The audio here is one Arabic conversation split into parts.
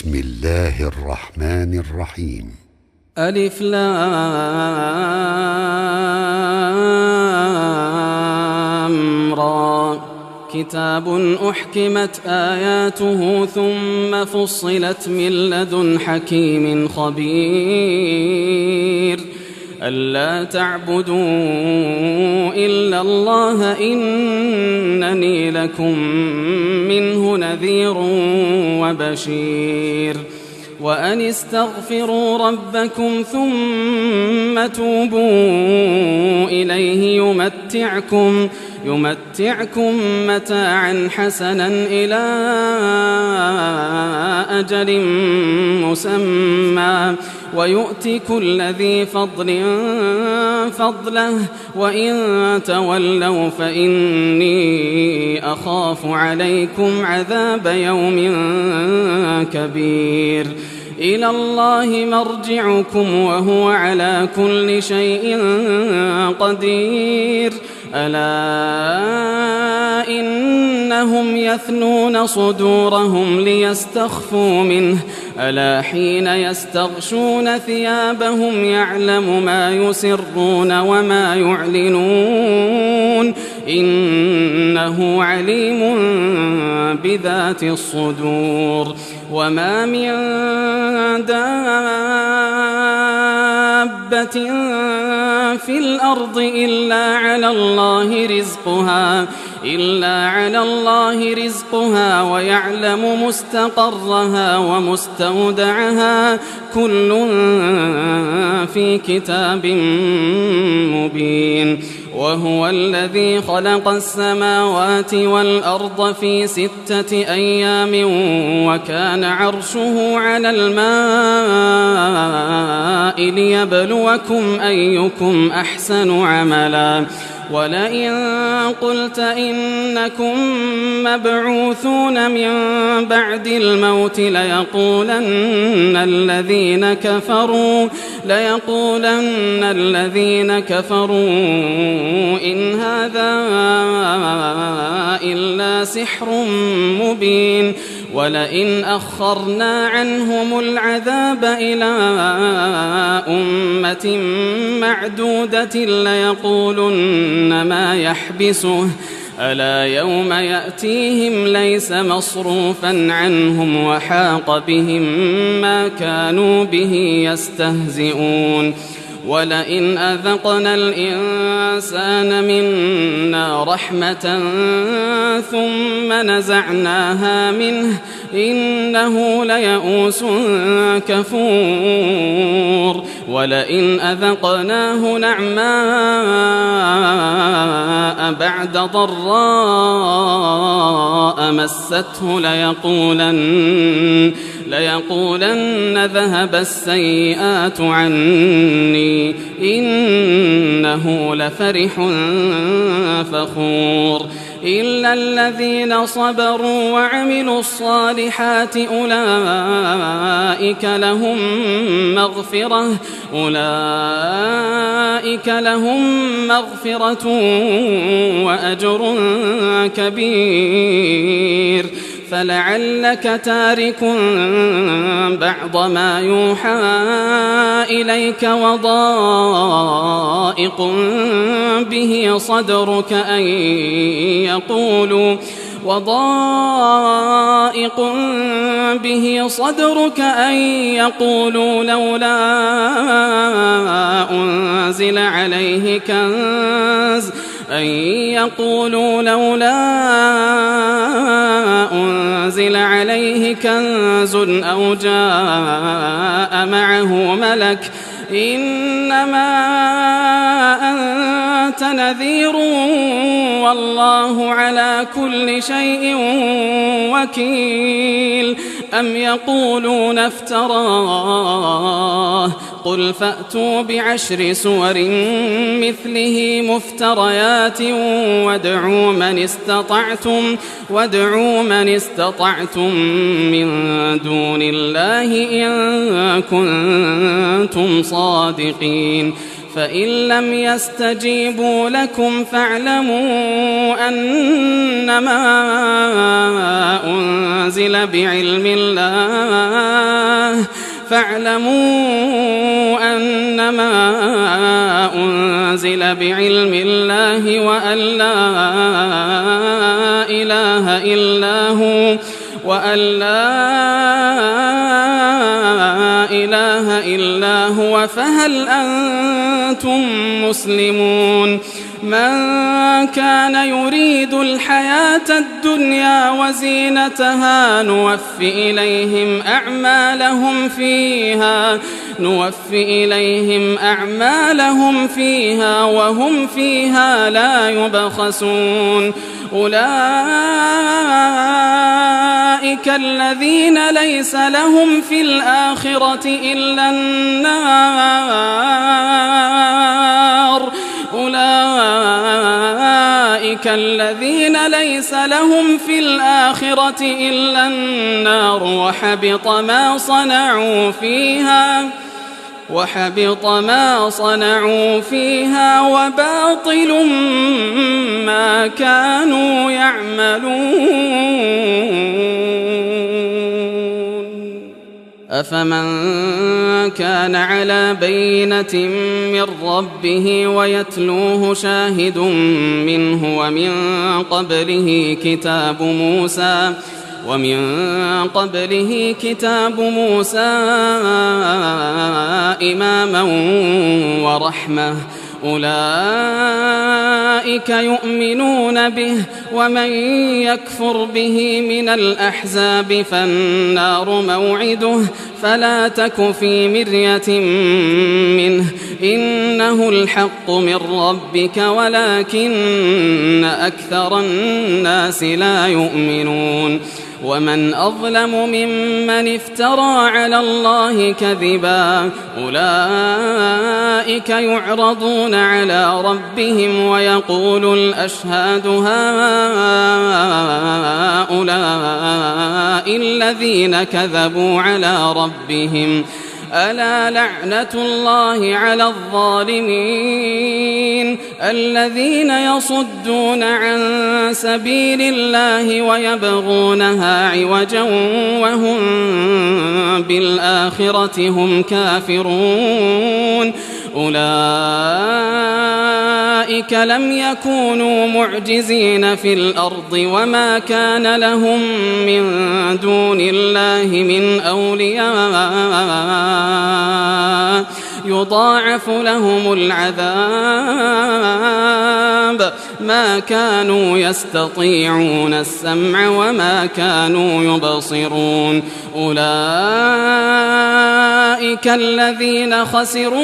بسم الله الرحمن الرحيم. ألف لام را. كتاب أحكمت آياته ثم فصلت من لدن حكيم خبير ألا تعبدوا إلا الله إنني لكم منه نذير وبشير وأن استغفروا ربكم ثم توبوا إليه يمتعكم متاعا حسنا إلى أجل مسمى ويؤتي كل ذي فضل فضله وإن تولوا فإني أخاف عليكم عذاب يوم كبير إلى الله مرجعكم وهو على كل شيء قدير ألا إنهم يثنون صدورهم ليستخفوا منه ألا حين يستغشون ثيابهم يعلم ما يسرون وما يعلنون إنه عليم بذات الصدور وما من دابة في الأرض إلا على الله رزقها ويعلم مستقرها ومستودعها كل في كتاب مبين وهو الذي خلق السماوات والأرض في 6 أيام وكان عرشه على الماء ليبلوكم أيكم أحسن عملا ولئن قلت إنكم مبعوثون من بعد الموت ليقولن الذين كفروا إن هذا إلا سحر مبين ولئن أخرنا عنهم العذاب إلى أمة معدودة ليقولن ما يحبسه ألا يوم يأتيهم ليس مصروفا عنهم وحاق بهم ما كانوا به يستهزئون ولئن أذقنا الإنسان منا رحمة ثم نزعناها منه إنه ليئوس كفور ولئن أذقناه نعماء بعد ضراء مسته ليقولن ذهب السيئات عني إنه لفرح فخور إلا الذين صبروا وعملوا الصالحات أولئك لهم مغفرة وأجر كبير فلعلك تارك بعض ما يوحى إليك وضائق به صدرك أن يقولوا لولا أنزل عليه كنز أو جاء معه ملك إنما أنت نذير والله على كل شيء وكيل أم يقولون افتراه قل فأتوا ب10 سور مثله مفتريات وادعوا من استطعتم من دون الله إن كنتم صادقين فإن لم يستجيبوا لكم فاعلموا أنما أنزل بعلم الله فاعلموا أنما أنزل بعلم الله وأن لا إله إلا هو فهل أنتم مسلمون من كان يريد الحياة الدنيا وزينتها نوفي إليهم أعمالهم فيها وهم فيها لا يبخسون أولئك الذين ليس لهم في الآخرة إلا النار وحبط ما صنعوا فيها وباطل ما كانوا يعملون أفمن كان على بينة من ربه ويتلوه شاهد منه ومن قبله كتاب موسى إماما ورحمة أولئك يؤمنون به ومن يكفر به من الأحزاب فالنار موعده فلا تك في مرية منه إنه الحق من ربك ولكن أكثر الناس لا يؤمنون ومن أظلم ممن افترى على الله كذبا أولئك يعرضون على ربهم ويقول الأشهاد هؤلاء الذين كذبوا على ربهم ألا لعنة الله على الظالمين الذين يصدون عن سبيل الله ويبغونها عوجا وهم بالآخرة هم كافرون أولئك لم يكونوا معجزين في الأرض وما كان لهم من دون الله من أولياء يضاعف لهم العذاب ما كانوا يستطيعون السمع وما كانوا يبصرون أولئك الذين خسروا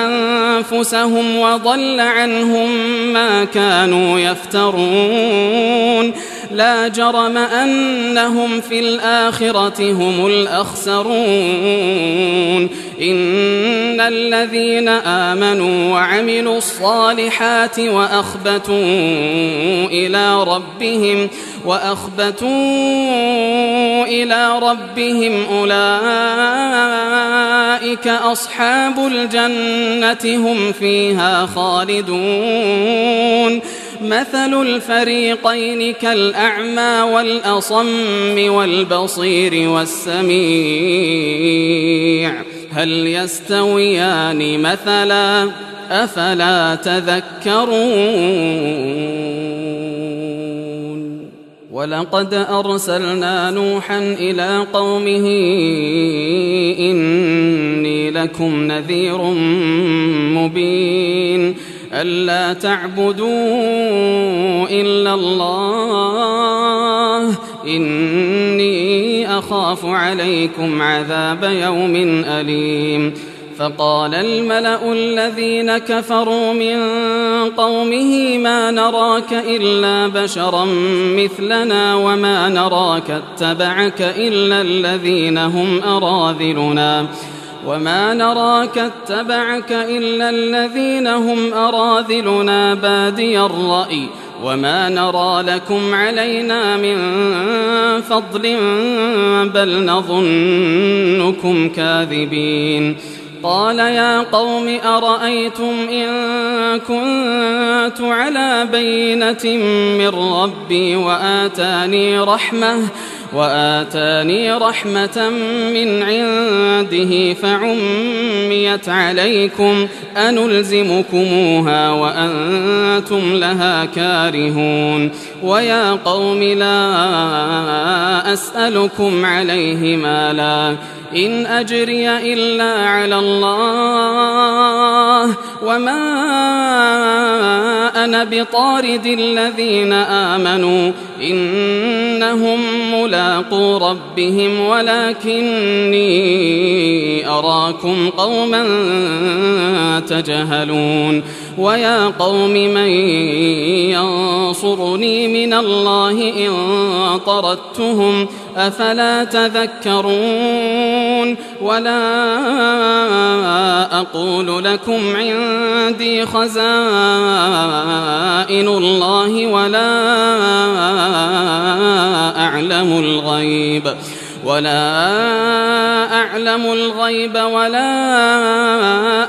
أنفسهم وضل عنهم ما كانوا يفترون لا جرم أنهم في الآخرة هم الأخسرون إن الذين آمنوا وعملوا الصالحات وأخبتوا إلى ربهم أولئك أصحاب الجنة هم فيها خالدون مثل الفريقين كالأعمى والأصم والبصير والسميع هل يستويان مثلا أفلا تذكرون ولقد أرسلنا نوحا إلى قومه إني لكم نذير مبين ألا تعبدوا إلا الله إني أخاف عليكم عذاب يوم أليم فقال الملأ الذين كفروا من قومه ما نراك إلا بشرا مثلنا وما نراك اتبعك إلا الذين هم أراذلنا بادي الرأي وما نرى لكم علينا من فضل بل نظنكم كاذبين قال يا قوم أرأيتم إن كنت على بينة من ربي وآتاني رحمة من عنده فعميت عليكم أنلزمكموها وأنتم لها كارهون ويا قوم لا أسألكم عليه مالا إن أجري إلا على الله وما أنا بطارد الذين آمنوا إنهم ملاقو ربهم ولكني أراكم قوما تجهلون ويا قوم من ينصرني من الله إن طردتهم أفلا تذكرون ولا أقول لكم عندي خزائن الله ولا أعلم الغيب ولا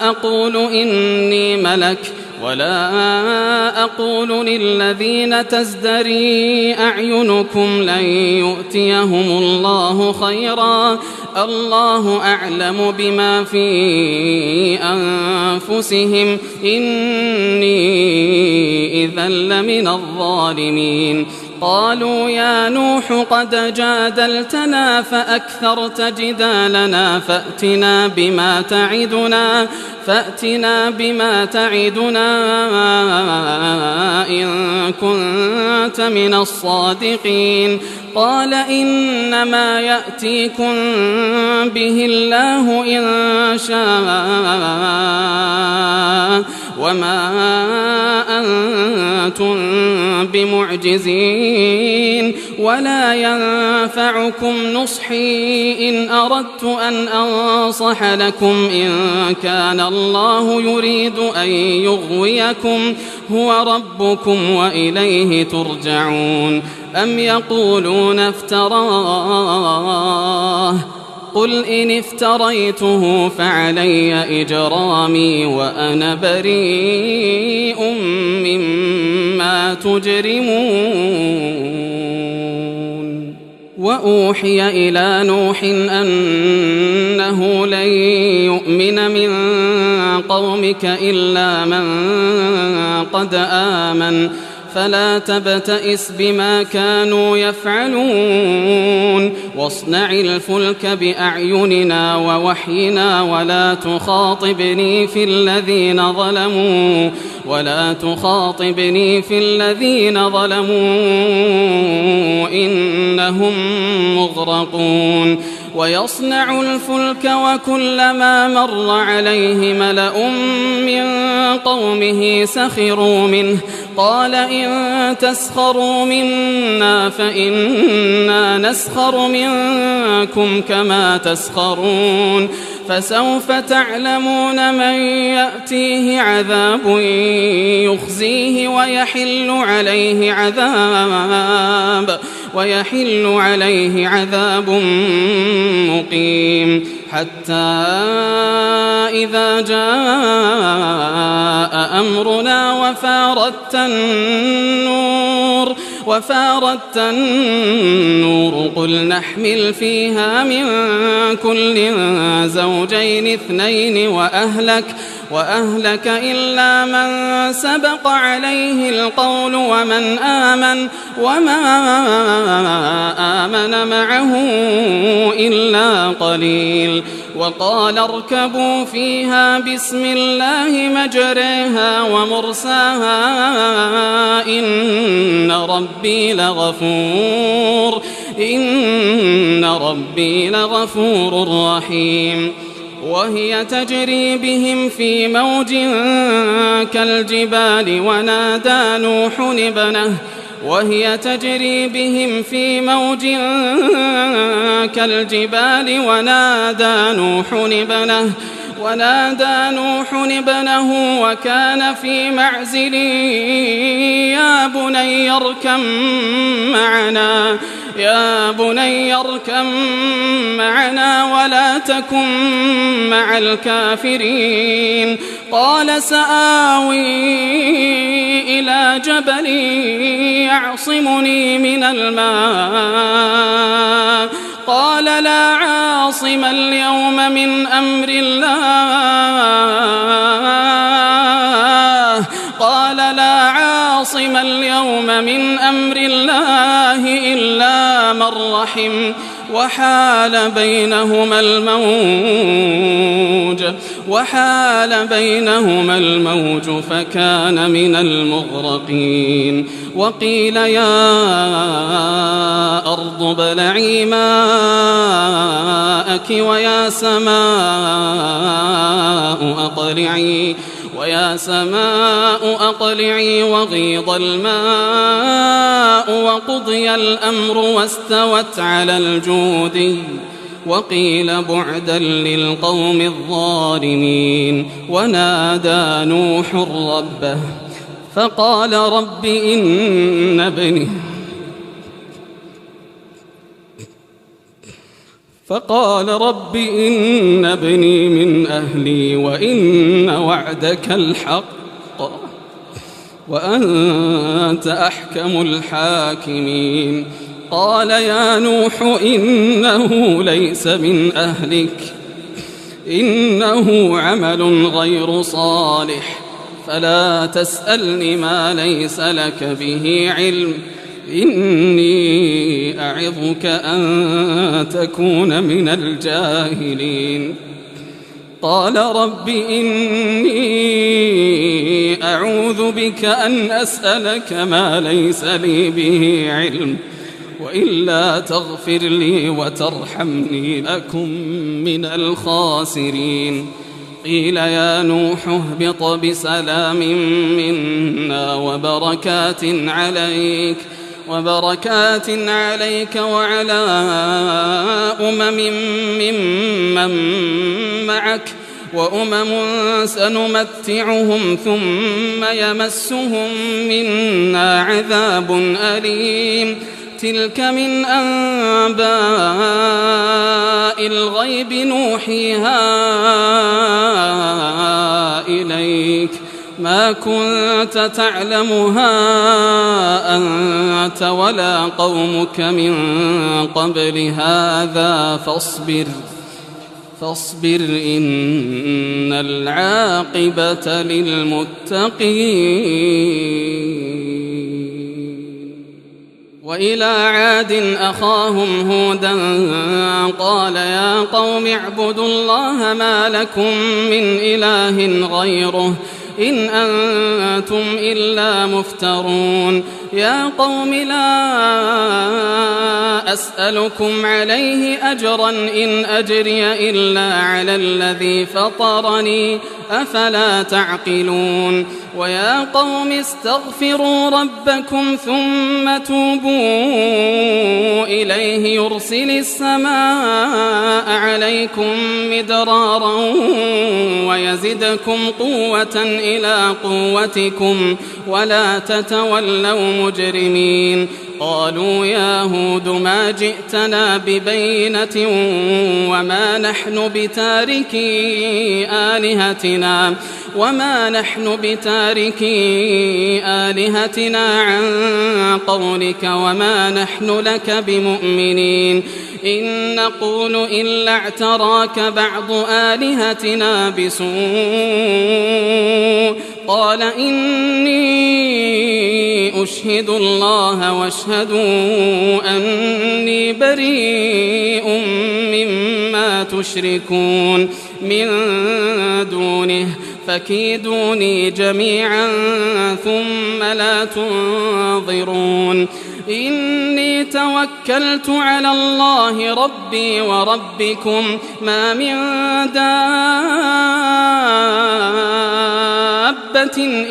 أقول إني ملك ولا أقول للذين تزدري أعينكم لن يؤتيهم الله خيرا الله أعلم بما في أنفسهم إني إذا لمن الظالمين قالوا يا نوح قد جادلتنا فأكثرت جدالنا فأتنا بما تعدنا إن كنت من الصادقين قال إنما يأتيكم به الله إن شاء وما أنتم بمعجزين ولا ينفعكم نصحي إن أردت أن أنصح لكم إن كان الله يريد أن يغويكم هو ربكم وإليه ترجعون أم يقولون افتراه قل إن افتريته فعلي إجرامي وأنا بريء مما تجرمون وأوحي إلى نوح أنه لن يؤمن من قومك إلا من قد آمن فلا تبتئس بما كانوا يفعلون واصنع الفلك بأعيننا ووحينا ولا تخاطبني في الذين ظلموا إنهم مغرقون ويصنع الفلك وكلما مر عليه ملأ من قومه سخروا منه قال إن تسخروا منا فإنا نسخر منكم كما تسخرون فسوف تعلمون من يأتيه عذاب يخزيه ويحل عليه عذاب مقيم حتى إذا جاء أمرنا وفارت النور قل نحمل فيها من كل زوجين اثنين وأهلك إلا من سبق عليه القول وما آمن معه إلا قليل وقال اركبوا فيها بسم الله مجريها ومرساها إن ربي لغفور رحيم وهي تجري بهم في موج كالجبال ونادى نوح ابنه وكان في معزل يا بني اركب معنا يا بني اركب معنا ولا تكن مع الكافرين. قال سآوي إلى جبل يعصمني من الماء قال لا عاصم اليوم من أمر الله إلا من رحم وحال بينهما الموج فكان من المغرقين. وقيل يا أرض ابلعي ماءك ويا سماء أقلعي وغيض الماء وقضي الأمر واستوت على الجودي وقيل بعدا للقوم الظالمين. ونادى نوح ربه فقال رب إن ابني من أهلي وإن وعدك الحق وأنت أحكم الحاكمين. قال يا نوح إنه ليس من أهلك إنه عمل غير صالح فلا تسألني ما ليس لك به علم إني أعظك أن تكون من الجاهلين. قال رب إني أعوذ بك أن أسألك ما ليس لي به علم وإلا تغفر لي وترحمني أكن من الخاسرين. قيل يا نوح اهبط بسلام منا وبركات عليك وعلى ممن معك وأمم سنمتعهم ثم يمسهم منا عذاب أليم. تلك من أنباء الغيب نوحيها إليك ما كنت تعلمها أنت ولا قومك من قبل هذا فاصبر إن العاقبة للمتقين. وإلى عاد أخاهم هودا قال يا قوم اعبدوا الله ما لكم من إله غيره إن أنتم إلا مفترون. يا قوم لا أسألكم عليه أجرا إن أجري إلا على الذي فطرني أفلا تعقلون. ويا قوم استغفروا ربكم ثم توبوا إليه يرسل السماء عليكم مدرارا ويزدكم قوة إلى قوتكم ولا تتولوا مجرمين. قالوا يا هود ما جئتنا ببينة وما نحن بتاركي آلهتنا عن قولك وما نحن لك بمؤمنين. إن نقول إلا اعتراك بعض آلهتنا بسوء. قال إني أشهد الله واشهدوا أني بريء مما تشركون من دونه فكيدوني جميعا ثم لا تنظرون. إني توكلت على الله ربي وربكم ما من دابة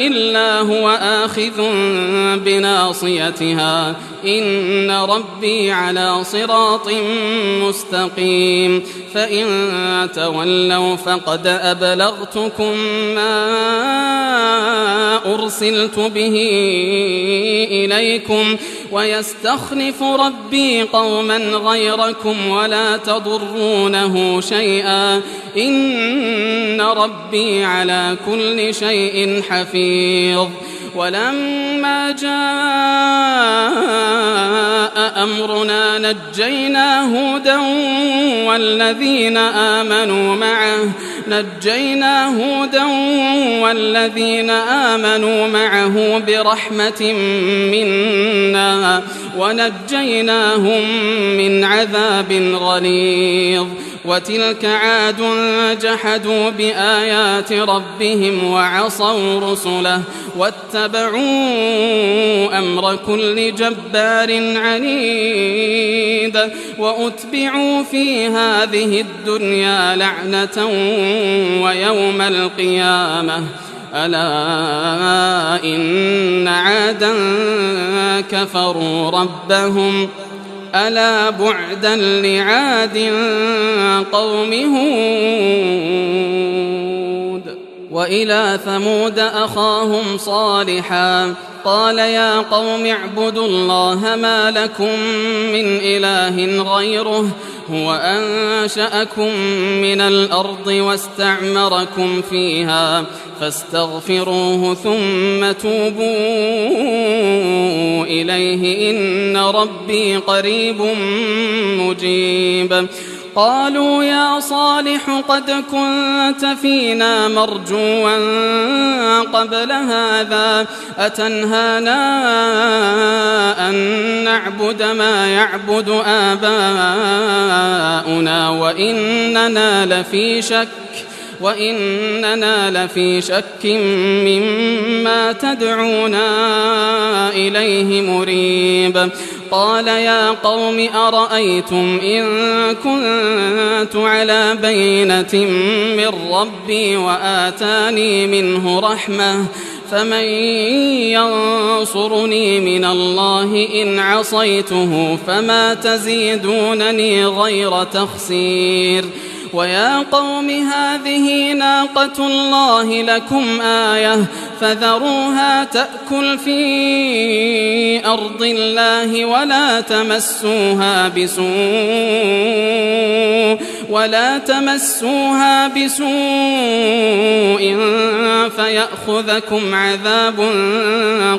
إلا هو آخذ بناصيتها إن ربي على صراط مستقيم. فإن تولوا فقد أبلغتكم ما أرسلت به إليكم ويستخلف ربي قوما غيركم ولا تضرونه شيئا إن ربي على كل شيء حفيظ. ولما جاء أمرنا نجينا هودا والذين آمنوا معه برحمة منا ونجيناهم من عذاب غليظ. وتلك عاد جحدوا بآيات ربهم وعصوا رسله واتبعوا أمر كل جبار عنيد. وأتبعوا في هذه الدنيا لعنة ويوم القيامة ألا إن عادا كفروا ربهم ألا بعدا لعاد قوم هود. وإلى ثمود أخاهم صالحا قال يا قوم اعبدوا الله ما لكم من إله غيره هو أنشأكم من الأرض واستعمركم فيها فاستغفروه ثم توبوا إليه إن ربي قريب مجيب. قالوا يا صالح قد كنت فينا مرجوا قبل هذا أتنهانا أن نعبد ما يعبد آباؤنا وإننا لفي شك مما تدعونا إليه مريب. قال يا قوم أرأيتم إن كنت على بينة من ربي وآتاني منه رحمة فمن ينصرني من الله إن عصيته فما تزيدونني غير تخسير. ويا قوم هذه ناقة الله لكم آية فذروها تأكل في أرض الله ولا تمسوها بسوء فيأخذكم عذاب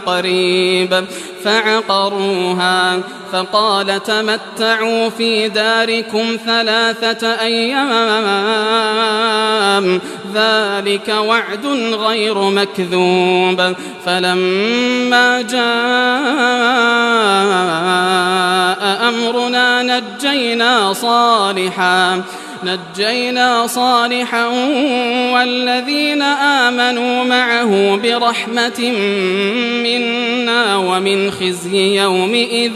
قريب. فعقروها فقال تمتعوا في داركم 3 أيام ذلك وعد غير مكذوب. فلما جاء أمرنا نجينا صالحا والذين آمنوا معه برحمة منا ومن خزي يومئذ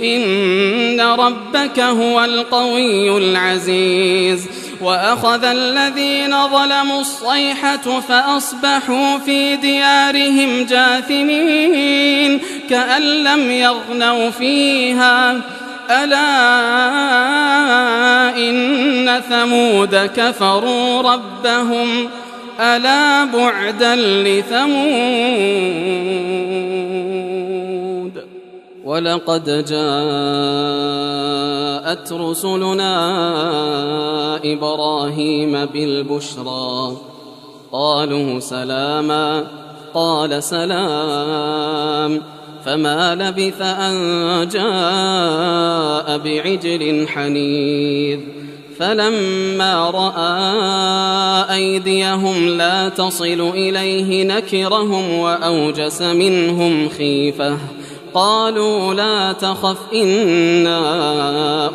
إن ربك هو القوي العزيز. وأخذ الذين ظلموا الصيحة فأصبحوا في ديارهم جاثمين كأن لم يغنوا فيها ألا إن ثمود كفروا ربهم ألا بعدا لثمود. ولقد جاءت رسلنا إبراهيم بالبشرى قالوا سلاما قال سلام فما لبث أن جاء بعجل حنيذ. فلما رأى أيديهم لا تصل إليه نكرهم وأوجس منهم خيفة قالوا لا تخف إنا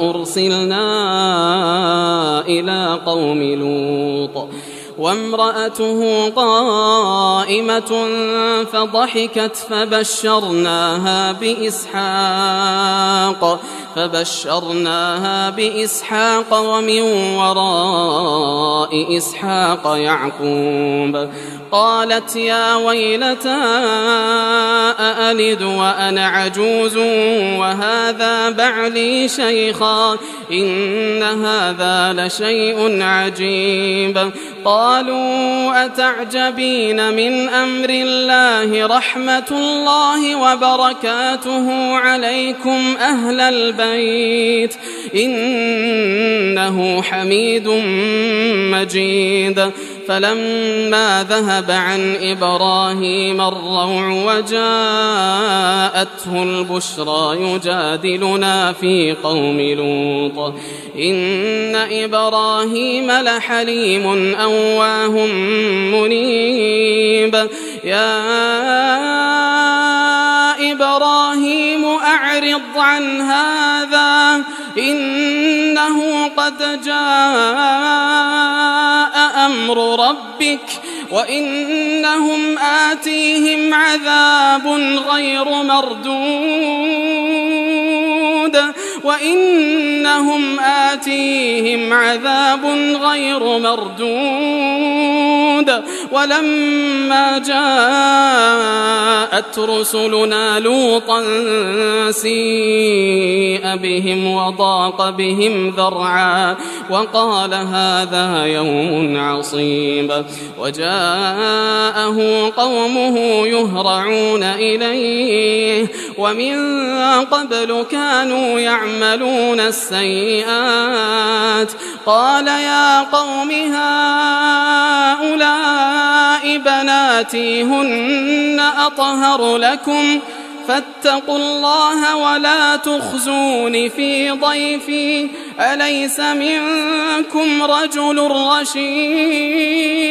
أرسلنا إلى قوم لوط وامرأته قائمة فضحكت فبشرناها بإسحاق فبشرناها بإسحاق ومن وراء إسحاق يعقوب. قالت يا ويلتى أألد وأنا عجوز وهذا بعلي شيخا إن هذا لشيء عجيب. قالوا أتعجبين من أمر الله رحمة الله وبركاته عليكم أهل البيت إنه حميد مجيد. فلما ذهب عن إبراهيم الروع وجاءته البشرى يجادلنا في قوم لوط إن إبراهيم لحليم أواه منيب. يا إبراهيم أعرض عن هذا إنه قد جاء أمر ربك وإنهم آتيهم عذاب غير مردود ولما جاءت رسلنا لوطا سيء بهم وضاق بهم ذرعا وقال هذا يوم عصيب. وجاءه قومه يهرعون إليه ومن قبل كانوا يعملون السيئات. قال يا قوم هؤلاء بناتي هن أطهر لكم فاتقوا الله ولا تخزون في ضيفي أليس منكم رجل رشيد.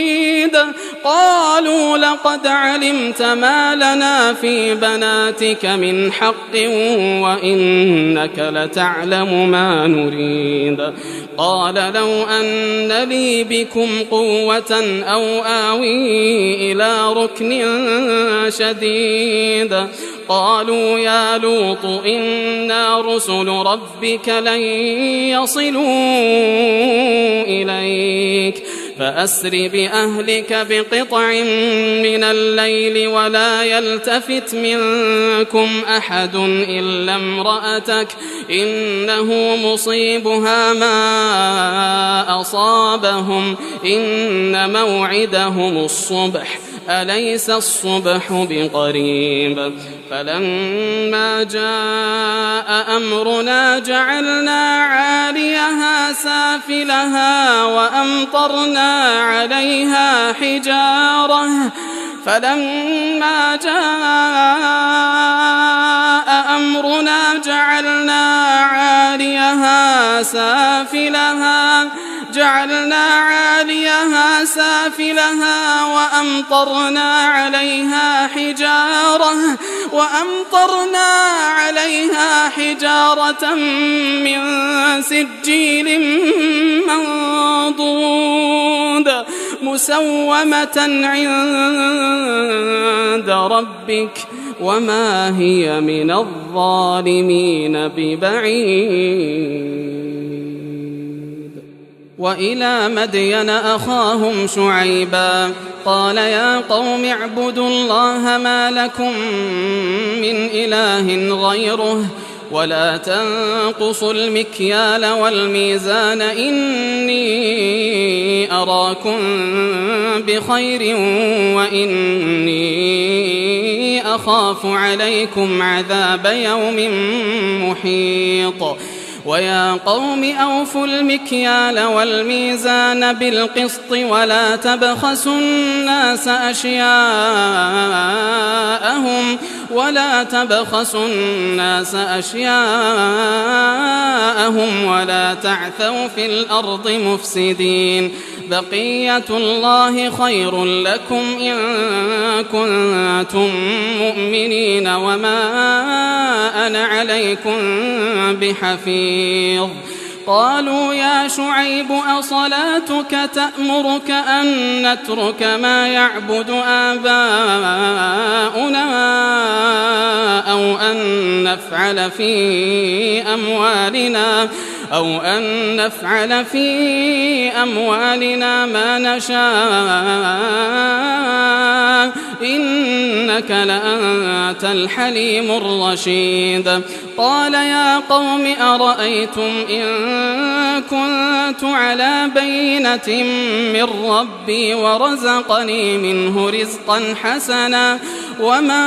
قالوا لقد علمت ما لنا في بناتك من حق وإنك لتعلم ما نريد. قال لو أن لي بكم قوة أو آوي إلى ركن شديد. قالوا يا لوط إنا رسل ربك لن يصلوا إليك فأسر بأهلك بقطع من الليل ولا يلتفت منكم أحد إلا امرأتك إنه مصيبها ما أصابهم إن موعدهم الصبح أليس الصبح بقريب. فلما جاء أمرنا جعلنا عاليها سافلها وأمطرنا عليها حجارة سافلها وأمطرنا عليها حجارة من سجيل منضود مسومة عند ربك وما هي من الظالمين ببعيد. وإلى مدين أخاهم شعيبا قال يا قوم اعبدوا الله ما لكم من إله غيره ولا تنقصوا المكيال والميزان إني أراكم بخير وإني أخاف عليكم عذاب يوم محيط. ويا قوم أوفوا المكيال والميزان بالقسط ولا تبخسوا الناس أشياءهم ولا تعثوا في الأرض مفسدين. بقية الله خير لكم إن كنتم مؤمنين وما أنا عليكم بحفيظ. قالوا يا شعيب أصلاتك تأمرك أن نترك ما يعبد آباؤنا أو أن نفعل في أموالنا ما نشاء إنك لأنت الحليم الرشيد قال يا قوم أرأيتم إن كنت على بينة من ربي ورزقني منه رزقا حسنا وما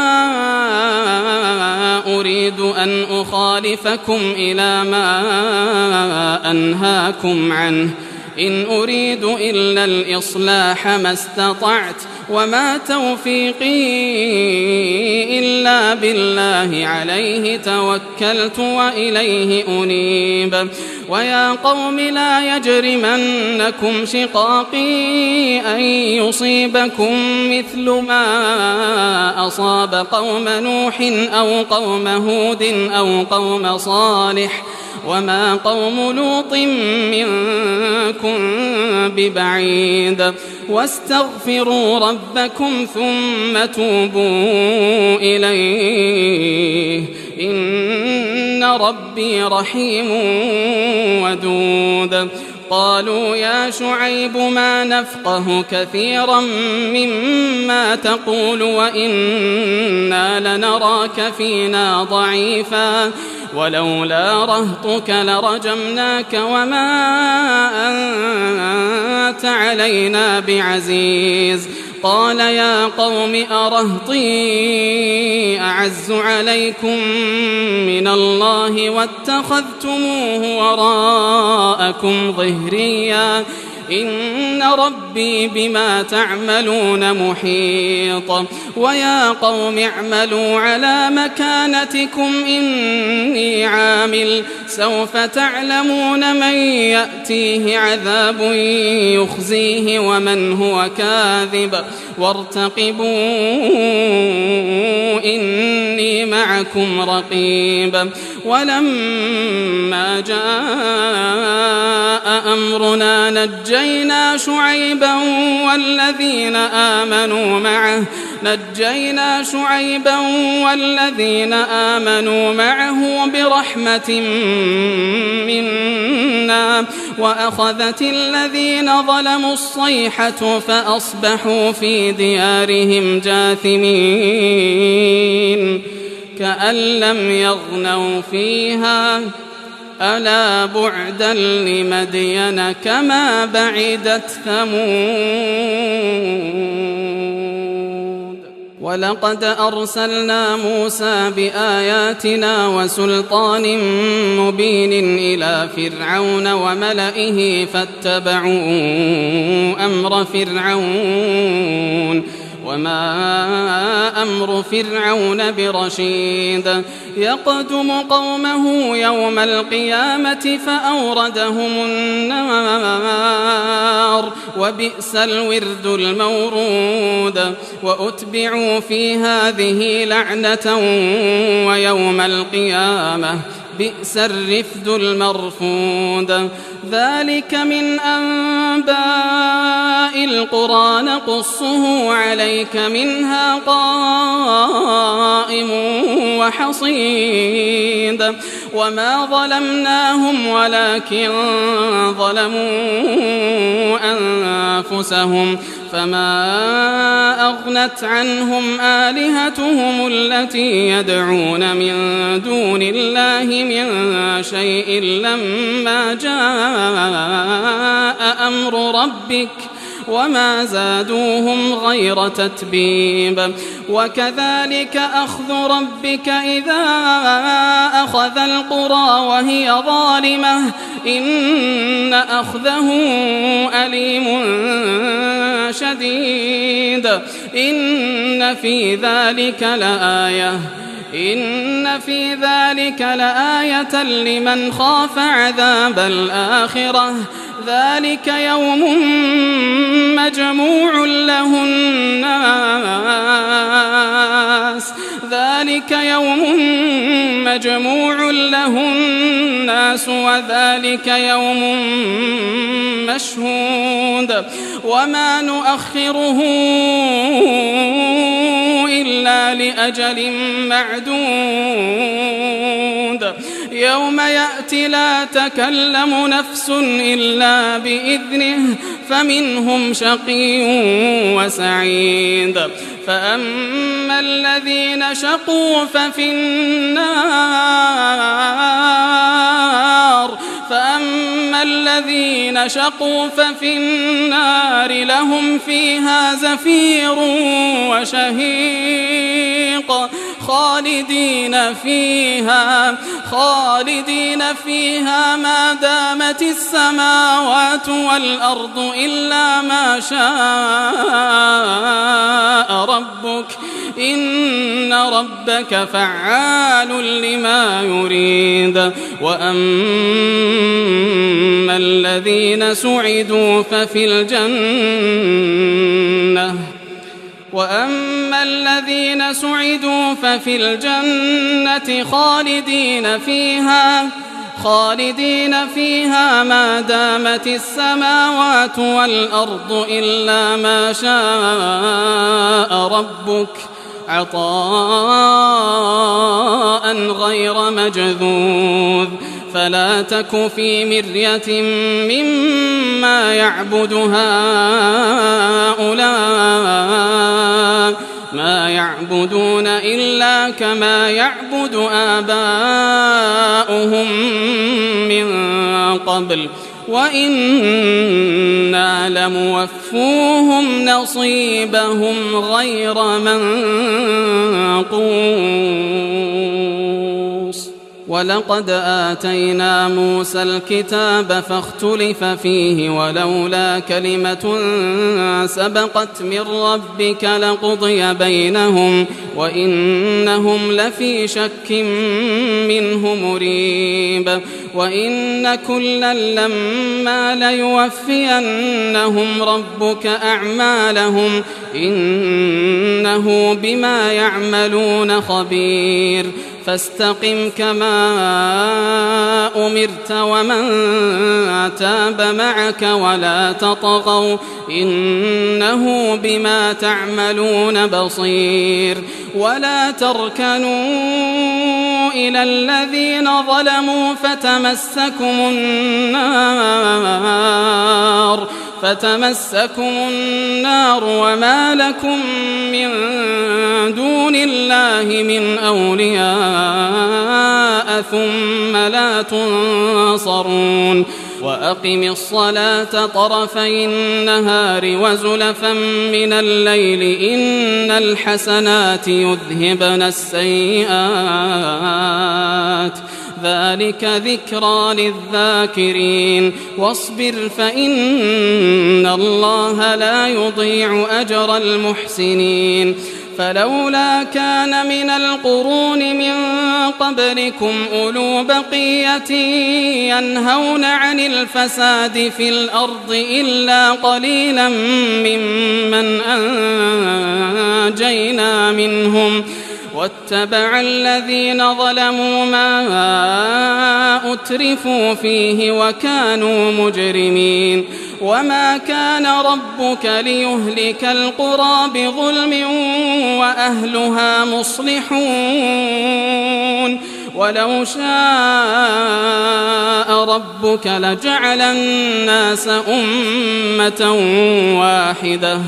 أريد أن أخالفكم إلى ما أنهاكم عنه إن أريد إلا الإصلاح ما استطعت وما توفيقي إلا بالله عليه توكلت وإليه أنيب ويا قوم لا يجرمنكم شقاقي أن يصيبكم مثل ما أصاب قوم نوح أو قوم هود أو قوم صالح وما قوم لوط منكم ببعيد واستغفروا ربكم ثم توبوا إليه إن ربي رحيم ودود قالوا يا شعيب ما نفقه كثيرا مما تقول وإنا لنراك فينا ضعيفا ولولا رهطك لرجمناك وما أنت علينا بعزيز قال يا قوم أرهطي أعز عليكم من الله واتخذتموه وراءكم ظهريا إن ربي بما تعملون محيط ويا قوم اعملوا على مكانتكم إني عامل سوف تعلمون من يأتيه عذاب يخزيه ومن هو كاذب وارتقبوا إني معكم رقيب ولما جاء أمرنا نجينا شعيبا والذين آمنوا معه برحمة منا وأخذت الذين ظلموا الصيحة فأصبحوا في ديارهم جاثمين كأن لم يغنوا فيها ألا بعدا لمدين كما بعدت ثمود ولقد أرسلنا موسى بآياتنا وسلطان مبين إلى فرعون وملئه فاتبعوا أمر فرعون وما أمر فرعون برشيد يقدم قومه يوم القيامة فأوردهم النار وبئس الورد المورود وأتبعوا في هذه لعنة ويوم القيامة بئس الرفد المرفود ذلك من أنباء القرى نقصه عليك منها قائم وحصيد وما ظلمناهم ولكن ظلموا أنفسهم فما أغنت عنهم آلهتهم التي يدعون من دون الله من شيء لما جاء أمر ربك وما زادوهم غير تتبيب وكذلك أخذ ربك إذا أخذ القرى وهي ظالمة إن أخذه أليم شديد إن في ذلك لآية لمن خاف عذاب الآخرة ذلك يوم مجموع له الناس وذلك يوم مجموع له الناس وذلك يوم مشهود وما نؤخره إلا لأجل معدود يوم يأتي لا تكلم نفس إلا بإذنه فمنهم شقي وسعيد فأما الذين شقوا ففي النار لهم فيها زفير وشهيق خالدين فيها ما دامت السماوات والأرض إلا ما شاء ربك إن ربك فعال لما يريد وأما الذين سعدوا ففي الجنة خالدين فيها ما دامت السماوات والأرض إلا ما شاء ربك عطاء غير مجذوذ فلا تك في مرية مما يعبد هؤلاء ما يعبدون إلا كما يعبد آباؤهم من قبل وإنا لموفوهم نصيبهم غير منقوص ولقد آتينا موسى الكتاب فاختلف فيه ولولا كلمة سبقت من ربك لقضي بينهم وإنهم لفي شك منه مريب وإن كلا لما ليوفينهم ربك أعمالهم إنه بما يعملون خبير فاستقم كما أمرت ومن تاب معك ولا تطغوا إنه بما تعملون بصير ولا تركنوا إلى الذين ظلموا فتمسكم النار وما لكم من دون الله من أولياء ثم لا تنصرون وأقم الصلاة طرفي النهار وزلفا من الليل إن الحسنات يذهبن السيئات ذلك ذكرى للذاكرين واصبر فإن الله لا يضيع أجر المحسنين فلولا كان من القرون من قبلكم أولو بقية ينهون عن الفساد في الأرض إلا قليلا ممن أنجينا منهم واتبع الذين ظلموا ما أترفوا فيه وكانوا مجرمين وما كان ربك ليهلك القرى بظلم وأهلها مصلحون ولو شاء ربك لجعل الناس أمة واحدة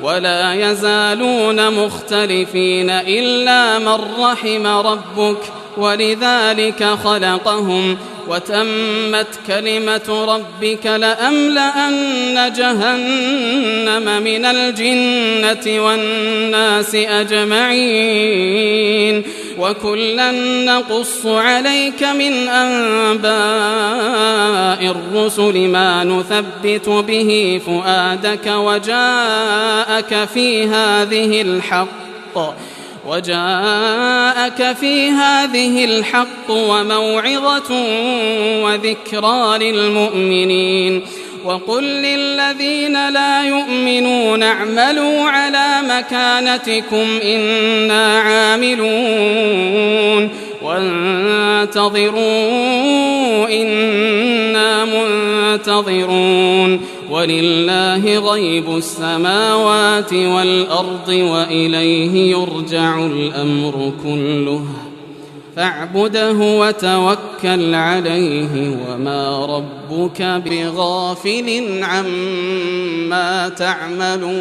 ولا يزالون مختلفين إلا من رحم ربك ولذلك خلقهم وتمت كلمة ربك لأملأن جهنم من الجنة والناس أجمعين وكلا نقص عليك من أنباء الرسل ما نثبت به فؤادك وجاءك في هذه الحق وموعظة وذكرى للمؤمنين وقل للذين لا يؤمنون اعملوا على مكانتكم إنا عاملون وانتظروا إنا منتظرون ولله غيب السماوات والأرض وإليه يرجع الأمر كله فاعبده وتوكل عليه وما ربك بغافل عما تعملون.